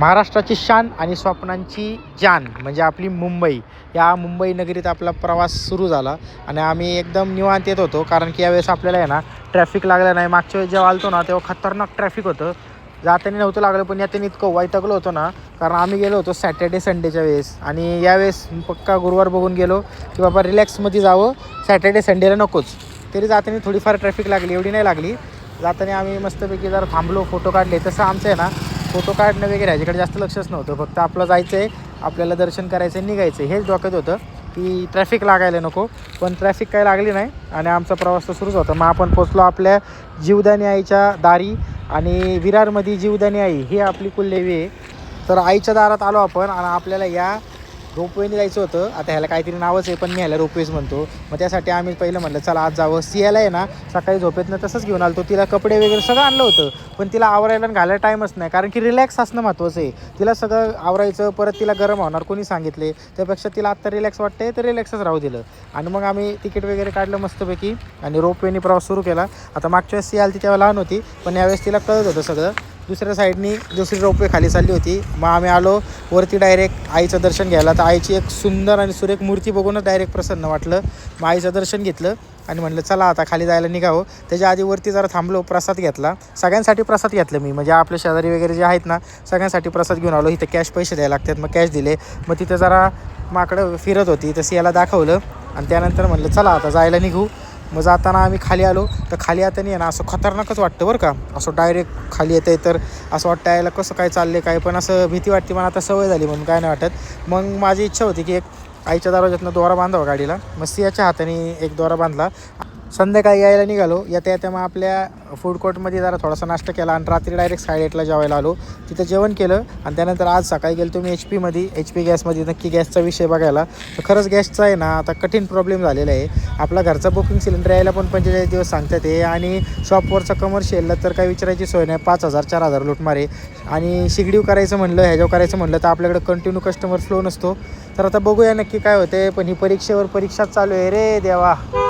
महाराष्ट्राची शान आणि स्वप्नांची जान म्हणजे आपली मुंबई. या मुंबई नगरीत आपला प्रवास सुरू झाला आणि आम्ही एकदम निवांत येत होतो, कारण की यावेळेस आपल्याला आहे ना ट्रॅफिक लागलं नाही. मागच्या वेळेस जेव्हा आलतो ना तेव्हा खतरनाक ट्रॅफिक होतं, जाताना नव्हतं लागलं, पण यातून इतकं वैतागलो होतो ना, कारण आम्ही गेलो होतो सॅटर्डे संडेच्या वेळेस आणि यावेळेस पक्का गुरुवार बघून गेलो की बाबा रिलॅक्समध्ये जावं, सॅटर्डे संडेला नकोच. तरी जाताना थोडीफार ट्रॅफिक लागली, एवढी नाही लागली. जाताना आम्ही मस्तपैकी जरा थांबलो, फोटो काढले. तसं आमचं आहे ना फोटो काढणं वगैरे ह्याच्याकडे जास्त लक्षच नव्हतं, फक्त आपलं जायचं आहे, आपल्याला दर्शन करायचं आहे, निघायचं आहे, हेच डोक्यात होतं की ट्रॅफिक लागायला नको. पण ट्रॅफिक काही लागली नाही आणि आमचा प्रवास तर सुरूच होता. मग आपण पोचलो आपल्या जीवदानी आईच्या दारी आणि विरारमध्ये जीवदानी आई ही आपली कुलदेवी आहे. तर आईच्या दारात आलो आपण आणि आपल्याला या रोपवेने जायचं होतं. आता ह्याला काहीतरी नावच आहे, पण मी ह्याला रोपवेज म्हणतो. मग त्यासाठी आम्ही पहिलं म्हटलं चला आज जावं. सियाला आहे ना सकाळी झोपेतनं तसंच घेऊन आलो. तिला कपडे वगैरे सगळं आणलं होतं, पण तिला आवरायला आणि घालायला टाईमच नाही, कारण की रिलॅक्स असणं महत्त्वाचं आहे. तिला सगळं आवरायचं, परत तिला गरम होणार कोणी सांगितले, त्यापेक्षा तिला आत्ता रिलॅक्स वाटते तर रिलॅक्सच राहू दिलं. आणि मग आम्ही तिकीट वगैरे काढलं मस्तपैकी आणि रोपवेने प्रवास सुरू केला. आता मागच्या वेळेस सिया आली तेव्हा लहान होती, पण यावेळेस तिला कळत होतं सगळं. दुसऱ्या साईडनी दुसरी रोपवे खाली चालली होती. मग आम्ही आलो वरती डायरेक्ट आईचं दर्शन घ्यायला. तर आईची एक सुंदर आणि सुरेख मूर्ती बघूनच डायरेक्ट प्रसन्न वाटलं. मग आईचं दर्शन घेतलं आणि म्हटलं चला आता खाली जायला निघावं. त्याच्या आधी वरती जरा थांबलो, प्रसाद घेतला. सगळ्यांसाठी प्रसाद घेतलं मी, म्हणजे आपले शेजारी वगैरे जे आहेत ना सगळ्यांसाठी प्रसाद घेऊन आलो. इथं कॅश पैसे द्यायला लागतात, मग कॅश दिले. मग तिथं जरा माकडं फिरत होती तशी याला दाखवलं आणि त्यानंतर म्हटलं चला आता जायला निघू. मग जाताना आम्ही खाली आलो, तर खाली येताना आहे ना असं खतरनाकच वाटतं बरं का. असं डायरेक्ट खाली येतं आहे तर असं वाटतं यायला कसं काय चालले काय, पण असं भीती वाटते. पण आता सवय झाली म्हणून काय नाही वाटत. मग माझी इच्छा होती की एक आईच्या दरवाज्यातनं दोरा बांधावा गाडीला. मग सियाच्या हाताने एक दोरा बांधला. संध्याकाळी यायला निघालो. येत्या मग आपल्या फूड कोर्टमध्ये जरा थोडासा नाश्ता केला आणि रात्री डायरेक्ट 8:30ला जेवायला आलो. तिथं जेवण केलं आणि त्यानंतर आज सकाळी गेलो तुम्ही एच पी गॅसमध्ये, नक्की गॅसचा विषय बघायला. तर खरंच गॅसचा आहे ना आता कठीण प्रॉब्लेम झालेला आहे. आपला घरचा बुकिंग सिलेंडर यायला पण 45 दिवस सांगतात आहे आणि शॉपवरचा कमर्शियलला तर काही विचारायची सोय नाही. 5,000 4,000 लुटमारे. आणि शिगडीव करायचं म्हणलं, ह्याच्यावर करायचं म्हणलं तर आपल्याकडे कंटिन्यू कस्टमर फ्लो नसतो. तर आता बघूया नक्की काय होते. पण ही परीक्षेवर परीक्षाच चालू आहे रे देवा.